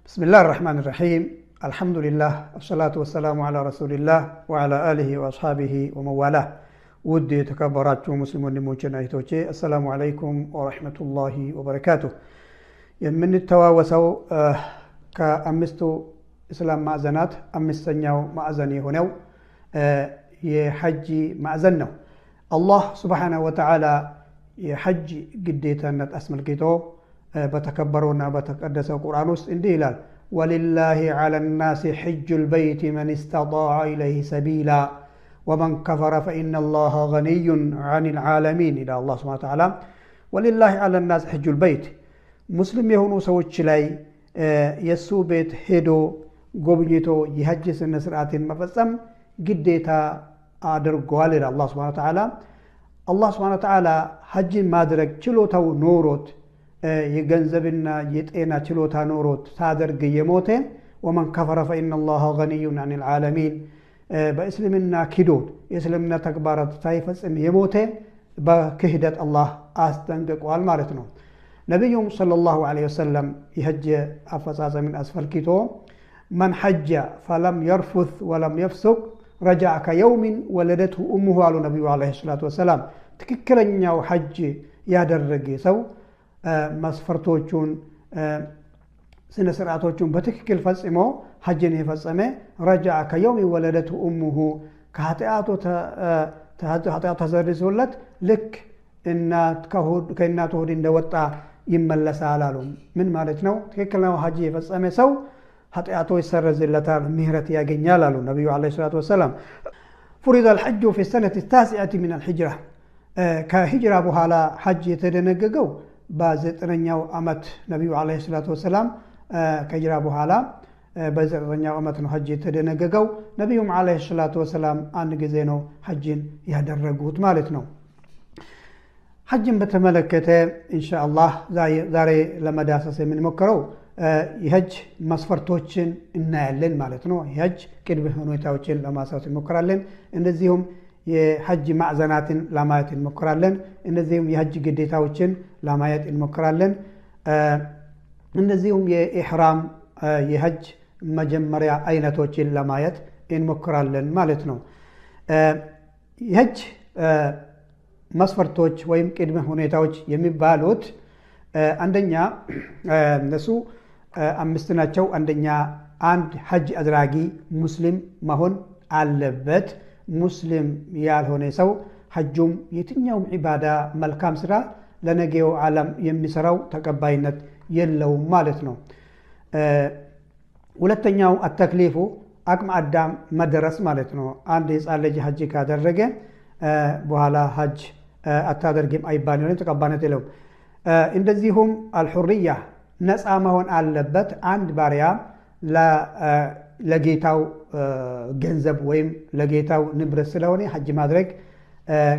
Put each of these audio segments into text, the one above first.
بسم الله الرحمن الرحيم الحمد لله والصلاة والسلام على رسول الله وعلى آله وأصحابه ومن والاه ودي تكبرات مسلمون لموجنا يتوجه السلام عليكم ورحمة الله وبركاته من التواوسو كأمستو إسلام معزنات أمستنيو معزني هنو يحجي معزنو الله سبحانه وتعالى يحجي قديتا أسم الكتاب بتكبرونا بتقدسوا القرآن إنديلال ولله على الناس حج البيت من استطاع إليه سبيلا ومن كفر فإن الله غني عن العالمين إلى الله سبحانه وتعالى ولله على الناس حج البيت مسلم يهونو سوتش لاي يسو بيت هدو قبنيتو يهجس النسرات مفصم قديتا أدرقوال إلى الله سبحانه وتعالى الله سبحانه وتعالى حج مادرك چلوتو نوروت يجنزبنا يتئنا چلوتا نوروت تادرق يموتين ومن كفر فإن الله غني عن العالمين بإسلامنا كدود إسلامنا تكبارت تايفس إن يموتين بكهدة الله أستنقق والمارتنو نبيهم صلى الله عليه وسلم يهج أفساس من أسفل كتو من حج فلم يرفث ولم يفسق رجع كيوم ولدته أمه على النبي عليه الصلاة والسلام تككلن يو حج يادرق سو مسفرتوچون سنة سرعتوچون بتككل فصمو حجن يفصمه رجع كيوم ولدته أمه كهاتياتو تهاتيات تزرزولت لك كإناته هود اندوطا يملس علالهم من مالتنو تككلنا حج يفصمه سو هاتياتو يسرزلتا مهرة ياغنيا لالو النبي عليه الصلاة والسلام فرض الحج في السنة التاسعة من الحجرة كهجرة بحالا حج يتدنققو بازترنياو أمت نبي عليه الصلاة والسلام كجرا بحالا بازترنياو أمت حج يتدنققو نبيهم عليه الصلاة والسلام أن جزينو حجين يهدرقوت مالتنو حجين بتملكته إن شاء الله زاري لما داسس من مكرو يهج مسفرتوچن እናያለን ማለት ነው ይهج ቅድመ ሁኔታዎችን ለማሳየት እንሞክራለን እንደዚሁም የሐጅ ማዕዘናትን ለማየት እንሞክራለን እንደዚሁም የሐጅ ግዴታዎችን ለማየት እንሞክራለን እንደዚሁም የኢህራም የሐጅ መጀመሪያ አይነቶችን ለማየት እንሞክራለን ማለት ነው የሐጅ መስፈርቶች ወይም ቅድመ ሁኔታዎች የሚባሉት አንደኛ እነሱ አምስት ናቸው አንደኛ አንድ ሐጅ አድራጊ ሙስሊም መሆን አለበት ሙስሊም ያልሆነ ሰው ሐጁም የትኛውም ዒባዳ መልካም ስራ ለነገው ዓለም የሚሰራው ተቀባይነት የለውም ማለት ነው ሁለተኛው አተክሊፉ አቅመ አዳም መድረስ ማለት ነው አንድ ህፃን ልጅ ሐጅ ካደረገ በኋላ ሐጅ አታደርግም አይባልም ተቀባይነት የለውም እንደዚሁም አልሁርያ ነፃ መሆን አለበት አንድ ባሪያ ለጌታው ገንዘብ ወይም ለጌታው ንብረት ስለሆነ ሐጅ ማድረግ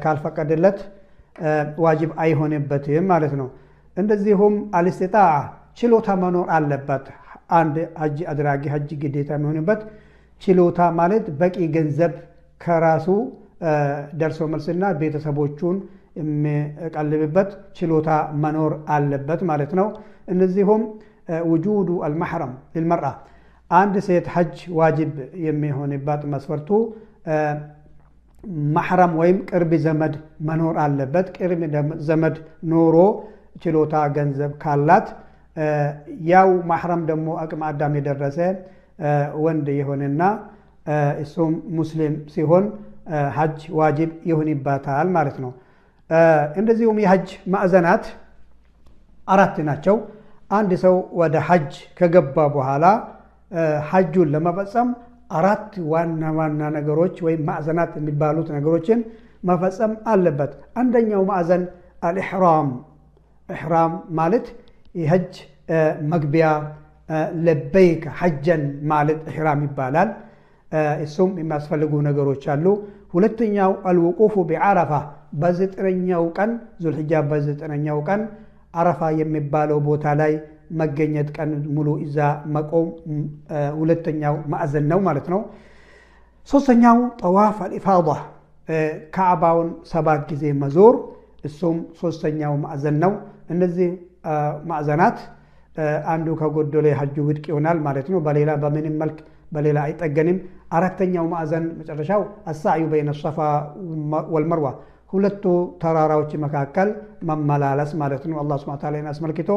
ካልፈቀደለት ዋጅብ አይሆንበትም ማለት ነው እንደዚሁም አልስቲጣዓ ችሎታ መኖር አለበት አንድ ሐጅ አድራጊ ሐጅ ግዴታ የሚሆንበት ችሎታ ማለት በቂ ገንዘብ ከራሱ ደርሶ መልስና ቤተሰቦቹን የሚቀልብበት ችሎታ መኖር አለበት ማለት ነው እነዚህም وجود المحرم للمرأة عند ሴት ሐጅ ዋጅብ የሚሆንበት መስፈርቱ محرم ወይም ቅርብ ዘመድ መኖር አለበት ቅርብ ዘመድ ኖሮ ችሎታ ገንዘብ ካላት ያው محرم ደግሞ አቅመ አዳም የደረሰ ወንድ የሆነና እሱም ሙስሊም ሲሆን ሐጅ ዋጅብ ይሆንባታል ማለት ነው እንደዚሁም የሐጅ ማዕዘናት አራት ናቸው አንድ ሰው ወደ ሐጅ ከገባ በኋላ ሐጁን ለመፈጸም አራት ዋና ነገሮች ወይ ማዕዘናት የሚባሉት ነገሮችን መፈጸም አለበት አንደኛው ማዕዘን አልኢህራም ኢህራም ማለት የሐጅ መግቢያ ለበይክ ሐጀን ማለት ኢህራም ይባላል እሱም የሚያስፈልጉ ነገሮች አሉ ሁለተኛው አልውቁፍ ቢዓረፋ በዘጠነኛው ቀን ዙልሂጃ በዘጠነኛው ቀን አረፋ የሚባለው ቦታ ላይ መገኘት ቀን ሙሉ እዛ መቆም ሁለተኛው ማዕዘን ነው ማለት ነው ሶስተኛው ጠዋፍ አልኢፋዳ ካዕባውን 7 ጊዜ መዞር እሱም ሶስተኛው ማዕዘን ነው እነዚህ ማዕዘናት አንዱ ከጎደለ ሐጁ ውድቅ ይሆናል ማለት ነው በሌላ በምንም መልክ በሌላ አይጠገንም አራተኛው ማዕዘን መጨረሻው السعي بين الصفا والمروه ሁለቱ ተራራዎች መካከል መመላለስ ማለት ነው አላህ Subhanahu Wa Ta'ala ያስመልክቶ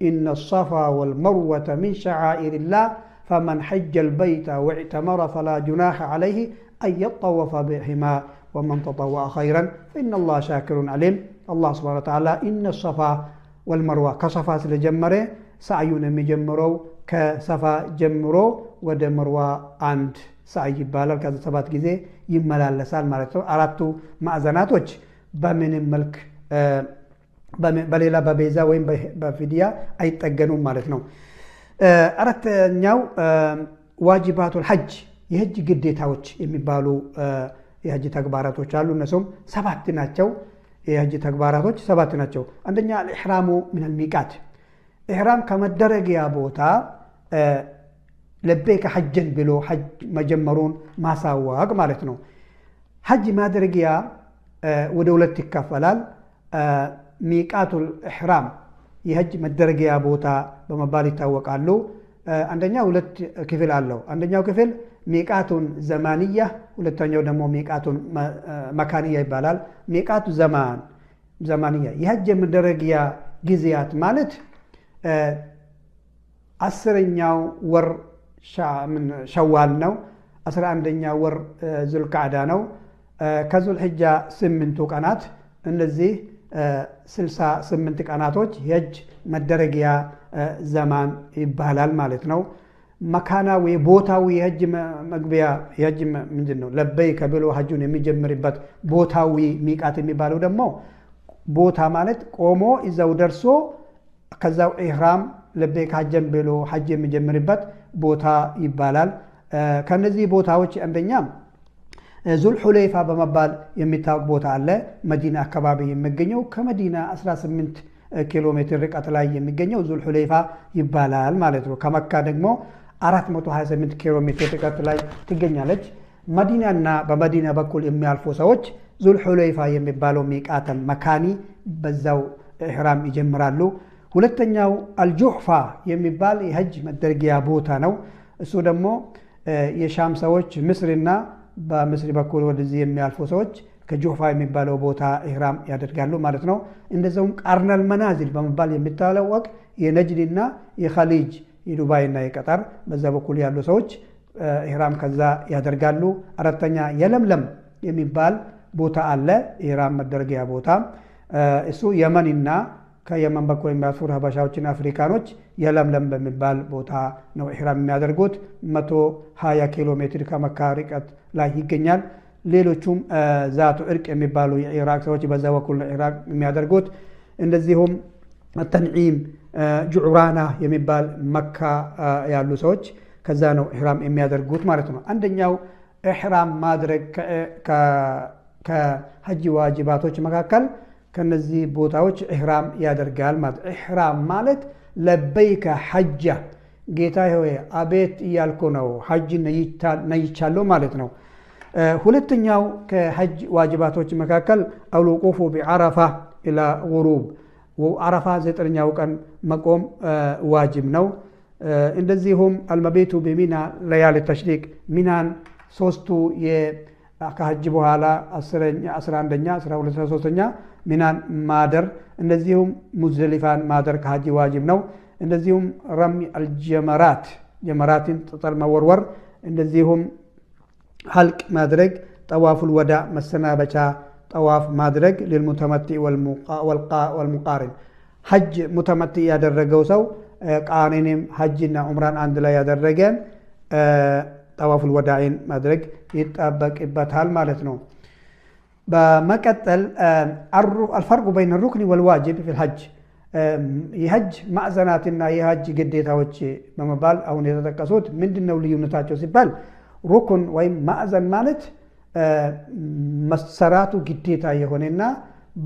ان الصفا والمروه من شعائر الله فمن حج البيت واعتمر فلا جناح عليه ان يطوف بهما ومن تطوع خيرا فان الله شاكر عليم الله سبحانه وتعالى ان الصفا والمروه كصفا ስለጀመረ ሳዩን የሚጀምረው ከሰፋ ጀምሮ ወደ መርዋ አንድ ሳይ ይባላል ከዛ 7 ጊዜ ይመላለሳል ማለት ነው አራቱ ማዕዘናቶች በምንም መልክ በሌላ በቤዛ ወይም በፊዲያ አይጠገኑም ማለት ነው አራተኛው ዋጅባቱል ሐጅ የሐጅ ግዴታዎች የሚባሉ የሐጅ ተግባራቶች አሉ እነሱም 7 ናቸው የሐጅ ተግባራቶች 7 ናቸው አንደኛ الإحرام من الميقات إحرام ከመደረጊያ ቦታ لبيك حجن بلو حج مجمرون ما سواق مالتنا حج ما درجيا ودولة كفلال ميقات الإحرام يهج مدرجيا بوتا بمبالي تاوق علو عندنا ولت كفل علو عندنا كفل ميقات زمانية ولتانيو دمو ميقات مكانية يبالال ميقات زمانية يهج مدرجيا جزيات مالت 10ኛው ወር من شوال ነው 11ኛው ወር ዙልቃዕዳ ነው ከዙል ሒጃ 8 ቀናት እነዚህ 68 ቀናቶች የሐጅ መደረጊያ ዘማን ይባላል ማለት ነው መካናዊ ቦታዊ የሐጅ መግቢያ የሐጅ ምንድነው ለበይከ ብሎ ሐጁን የሚጀምርበት ቦታዊ ሚቃት የሚባለው ደግሞ ቦታ ማለት ቆሞ እዛው ደርሶ ከዛው ኢህራም ለበይከ ሐጀን ብሎ ሐጅ የሚጀምርበት ቦታ ይባላል ከነዚህ ቦታዎች አንደኛ ዙል ሁለይፋ በመባል የሚታወቅ ቦታ አለ መዲና አካባቢ የሚገኘው ከመዲና 18 ኪሎ ሜትር ርቀት ላይ የሚገኘው ዙል ሁለይፋ ይባላል ማለት ነው ከመካ ደግሞ 428 ኪሎ ሜትር ርቀት ላይ ትገኛለች መዲናና በመዲና በኩል የሚያልፉ ሰዎች ዙል ሁለይፋ የሚባለው ሚቃተን መካኒ በዛው ኢህራም ይጀምራሉ ሁለተኛው አልጁህፋ የሚባል የሐጅ መደረጊያ ቦታ ነው እሱ ደግሞ የሻም ሰዎች ምስርና በምስር በኩል ወደዚህ የሚያልፉ ሰዎች ከጁህፋ የሚባለው ቦታ ኢህራም ያደርጋሉ ማለት ነው እንደዛውም ቀርነል መናዚል በመባል የሚታወቅ የነጅድና የኸሊጅ የዱባይና የቀጠር በዛ በኩል ያሉ ሰዎች ኢህራም ከዛ ያደርጋሉ አራተኛ የለምለም የሚባል ቦታ አለ ኢህራም መደረጊያ ቦታ እሱ የመንና ከየመን በኩል የሚያልፉ ሀበሻዎችና አፍሪካኖች የለምለም በሚባል ቦታ ነው ኢህራም የሚያደርጉት 120 ኪሎ ሜትር ከመካ ርቀት ላይ ይገኛል ሌሎቹም ዛቱ እርቅ የሚባሉ የኢራቅ ሰዎች በዛ በኩል ኢራቅ የሚያደርጉት እንደዚሁም ተንዒም ጁዕራና የሚባል መካ ያሉ ሰዎች ከዛ ነው ኢህራም የሚያደርጉት ማለት ነው አንደኛው ኢህራም ማድረግ ከሐጅ ዋጅባቶች መካከል ከነዚህ ቦታዎች ኢህራም ያደርጋል ማለት ኢህራም ማለት ለበይከ ሐጅ ጌታዬ ሆይ አቤት ይያልኩ ነው ሐጅ ነይቻለሁ ማለት ነው ሁለተኛው ከሐጅ ዋጅባቶች መካከል አልውቁፉ ቢዓረፋ ኢላ ጉሩብ ወዓረፋ 9ኛው ቀን መቆም ዋጅብ ነው እንደዚሁም አልመቢቱ በሚና ለያሊ ተሽሪቅ ሚናን ሶስቱ ከሐጅ በኋላ 10ኛ 11ኛ 12ኛ 13ኛ ሚናን ማደር እንደዚሁም ሙዝደሊፋን ማደር ከሐጅ ዋጅብ ነው እንደዚሁም ረሚ አልጀመራት ጀመራትን ጠጠር መወርወር እንደዚሁም ሐልቅ ማድረግ ጠዋፉል ወዳ መሰናበቻ ጠዋፍ ማድረግ ለልሙተመቲ ወልሙቃሪን ሐጅ ሙተመቲ ያደረገው ሰው ቃሪንም ሐጅና ዑምራን አንድ ላይ ያደረገ ጠዋፉል ወዳኢን ማድረግ ይጣበቅበታል ማለት ነው በመቀጠል الفرق بين الركن والواجب في الحج የሐጅ ማዕዘናትና የሐጅ ግዴታዎች በመባል አሁን የተጠቀሱት ምንድነው ልዩነታቸው ሲባል ሩክን ወይም ማዕዘን ማለት መሰራቱ ግዴታ የሆነና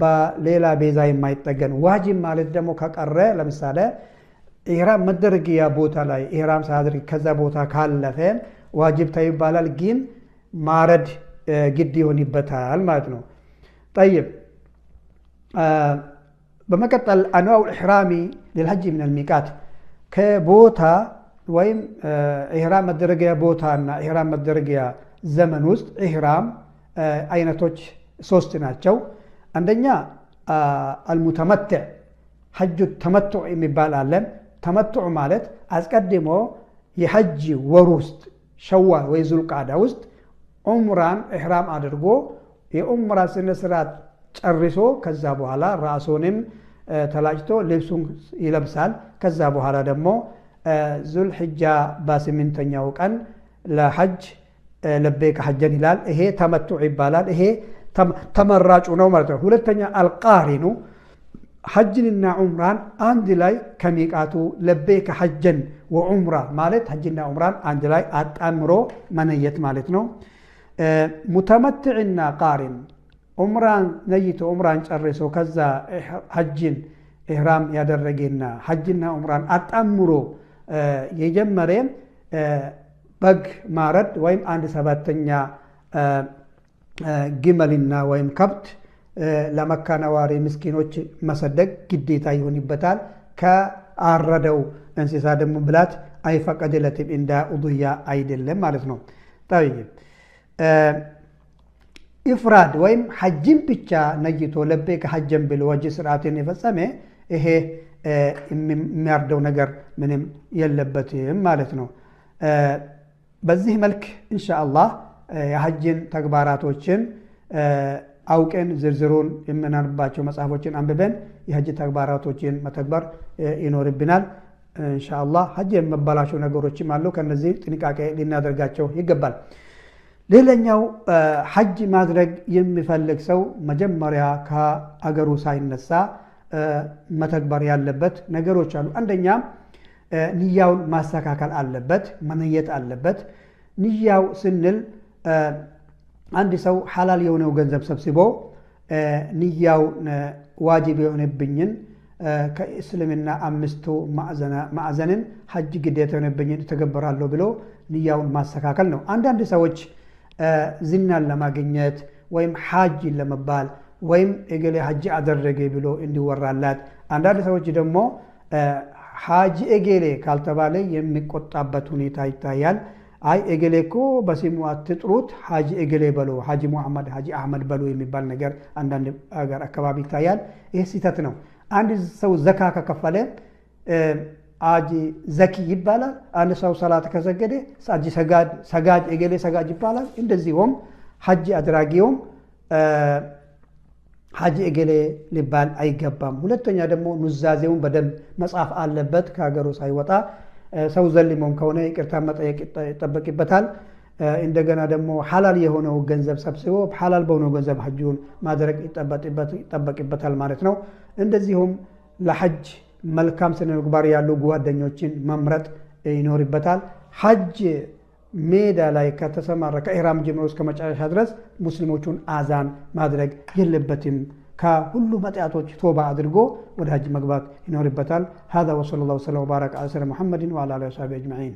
በሌላ ቤዛ የማይጠገን ዋጅብ ማለት ደግሞ ከቀረ ለምሳሌ ኢህራም መደረጊያ ቦታ ላይ ኢህራም ሳድርግ ከዛ ቦታ ካለፈ ዋጅብ ይባላል ግን ማረድ ግድ ይሆንበታል ማለት ነው طيب بمقطع انواع الاحرام للحج من الميقات ከቦታ ወይም ኢህራም መደረጊያ ቦታና ኢህራም መደረጊያ ዘመን ውስጥ ኢህራም አይነቶች 3 ናቸው። አንደኛ አልሙተመትዕ ሐጅ ተመትዕ የሚባል አለ። ተመትዕ ማለት አስቀድሞ የሐጅ ወር ውስጥ ሸዋል ወይ ዙልቃዳ ውስጥ ዑምራን ኢህራም አድርጎ የዑምራ ስነ ስርዓት ጨርሶ ከዛ በኋላ ራሱንም ተላጭቶ ልብሱን ይለብሳል። ከዛ በኋላ ደግሞ ዙልሂጃ በ8ኛው ቀን ለሐጅ ለበይከ ሐጀን ይላል። ይሄ ተመትዕ ይባላል። ይሄ ተመራጩ ነው ማለት ነው። ሁለተኛ አልቃሪኑ ሐጅንና ዑምራን አንድ ላይ ከሚቃቱ ለበይከ ሐጀን ወዑምራ ማለት ሐጅና ዑምራን አንድ ላይ አጣምሮ መነየት ማለት ነው። ሙተመትዕና ቃሪን ዑምራን ነይቶ ዑምራን ጨርሶ ከዛ ሐጅን ኢህራም ያደረገና ሐጅና ዑምራን አጣምሮ የጀመረ በግ ማረድ ወይም 1/7 ግመልና ወይም ከብት ለመካ ነዋሪ ምስኪኖች መሰደቅ ግዴታ ይሆንበታል። ከአረደው እንስሳ ደግሞ ብላት አይፈቀድለትም እንደ ኡድያ አይደለም ማለት ነው። طيب ኢፍራድ ወይም ሐጅን ብቻ ነይቶ ለበይከ ሐጀን ብሎ ወጅ ስርዓትን የፈጸመ ይሄ የሚያርደው ነገር ምንም የለበትም ማለት ነው። በዚህ መልክ ኢንሻአላህ የሐጅን ተግባራቶችን አውቀን ዝርዝሩን የምናነባቸው መጽሐፎችን አንብበን የሐጅ ተግባራቶችን መተግበር ይኖርብናል ኢንሻአላህ። ሐጅ የመባላቸው ነገሮችም አሉ። ከነዚህ ጥንቃቄ ሊናደርጋቸው ይገባል። ሌላኛው ሐጅ ማድረግ የሚፈልግ ሰው መጀመሪያ ከአገሩ ሳይነሳ መተግበር ያለበት ነገሮች አሉ። አንደኛ ንያውን ማስተካከል አለበት፣ መነየት አለበት። ንያው ስንል አንድ ሰው ሐላል የሆነው ገንዘብ ሰብስቦ ንያው ዋጅብ የሆነብኝን ከእስልምና 5 ማዕዘንን ሐጅ ግዴታ የሆነብኝን ተገበራለሁ ብሎ ንያውን ማስተካከል ነው። አንዳንድ ሰዎች ዝናን ለማግኘት ወይም ሐጅ ለመባል ወይም እገሌ ሐጅ አደረገ ብሎ እንዲወራላት፣ አንዳንድ ሰዎች ደግሞ ሐጅ እገሌ ካልተባለ የሚቆጣበት ሁኔታ ይታያል። አይ እገሌ እኮ በስሙ አትጥሩት ሐጅ እገሌ በሉ፣ ሐጅ ሙሐመድ ሐጅ አህመድ በሉ የሚባል ነገር አንዳንድ አገር አካባቢ ይታያል። ይሄ ስህተት ነው። አንድ ሰው ዘካ ከከፈለ ሐጅ ዘኪ ይባላል። አንድ ሰው ሰላት ከሰገደ ሐጅ ሰጋጅ እገሌ ሰጋጅ ይባላል። እንደዚሁም ሐጅ አድራጊውም ሐጅ እገሌ ሊባል አይገባም። ሁለተኛ ደግሞ ኑዛዜውን በደንብ መጻፍ አለበት። ከሀገሩ ሳይወጣ ሰው ዘልሞም ከሆነ ይቅርታ መጠየቅ ይጠበቅበታል። እንደገና ደግሞ ሐላል የሆነው ገንዘብ ሰብስቦ ሐላል በሆነው ገንዘብ ሐጁን ማድረግ ይጠበቅበታል ማለት ነው። እንደዚሁም ለሐጅ መልካም ስነ ምግባር ያሉ ጓደኞችን መምረጥ ይኖርበታል። ሐጅ ሜዳ ላይ ከተሰማራ ከኢህራም ጀምሮ እስከ መጨረሻ ድረስ ሙስሊሞቹን አዛን ማድረግ የለበትም። ከሁሉ መጥያቶች ቶባ አድርጎ ወደ ሐጅ መግባት ይኖርበታል። هذا وصلى الله وسلم وبارك على سيدنا محمد وعلى اله وصحبه اجمعين